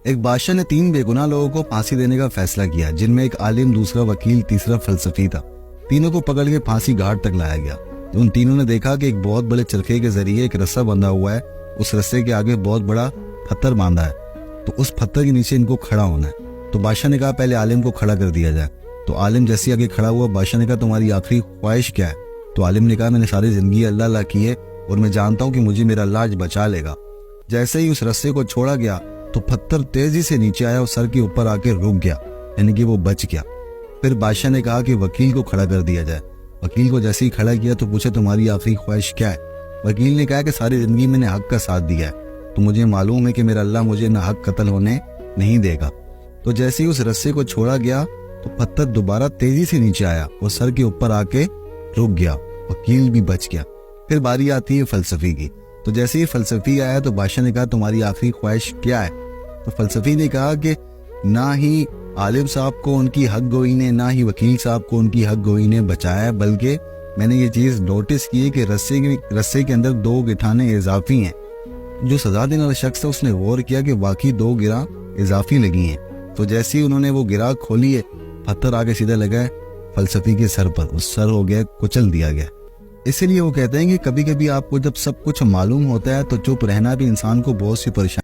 ایک بادشاہ نے 3 بے گناہ لوگوں کو پھانسی دینے کا فیصلہ کیا، جن میں ایک عالم، دوسرا وکیل، تیسرا فلسفی تھا۔ تینوں کو پکڑ کے پھانسی گھاٹ تک لایا گیا۔ ان تینوں نے دیکھا کہ ایک بہت بڑے چرخے کے ذریعے ایک رسہ بندھا ہوا ہے، اس رسے کے آگے بہت بڑا پتھر باندھا ہے، تو اس پتھر کے نیچے ان کو کھڑا ہونا ہے۔ تو بادشاہ نے کہا پہلے عالم کو کھڑا کر دیا جائے۔ تو عالم جیسے آگے کھڑا ہوا، بادشاہ نے کہا تمہاری آخری خواہش کیا ہے؟ تو عالم نے کہا میں نے ساری زندگی اللہ اللہ کی ہے اور میں جانتا ہوں کہ مجھے میرا اللہ آج بچا لے گا۔ جیسے ہی اس رسے کو چھوڑا گیا تو پتھر تیزی سے نیچے آیا اور سر کے اوپر آ کے رک گیا، یعنی کہ وہ بچ گیا۔ پھر بادشاہ نے کہا کہ وکیل کو کھڑا کر دیا جائے۔ وکیل کو جیسے ہی کھڑا کیا تو پوچھا تمہاری آخری خواہش کیا ہے؟ وکیل نے کہا کہ ساری زندگی میں نے حق کا ساتھ دیا ہے، تو مجھے معلوم ہے کہ میرا اللہ مجھے نہ حق قتل ہونے نہیں دے گا۔ تو جیسے ہی اس رسے کو چھوڑا گیا تو پتھر دوبارہ تیزی سے نیچے آیا اور سر کے اوپر آ کے رک گیا، وکیل بھی بچ گیا۔ پھر باری آتی ہے فلسفی کی۔ تو جیسے ہی فلسفی آیا تو بادشاہ نے کہا تمہاری آخری خواہش کیا ہے؟ تو فلسفی نے کہا کہ نہ ہی عالم صاحب کو ان کی حق گوئی نے، نہ ہی وکیل صاحب کو ان کی حق گوئی نے بچایا ہے، بلکہ میں نے یہ چیز نوٹس کی ہے کہ رسے کے اندر 2 گٹھانے اضافی ہیں۔ جو سزا دینے والا شخص ہے اس نے غور کیا کہ واقعی 2 گرہ اضافی لگی ہیں۔ تو جیسے ہی انہوں نے وہ گرہ کھولی ہے، پتھر آگے سیدھا لگا ہے فلسفی کے سر پر، اس سر ہو گیا، کچل دیا گیا۔ اسی لیے وہ کہتے ہیں کہ کبھی کبھی آپ کو جب سب کچھ معلوم ہوتا ہے تو چپ رہنا بھی انسان کو بہت سی پریشانی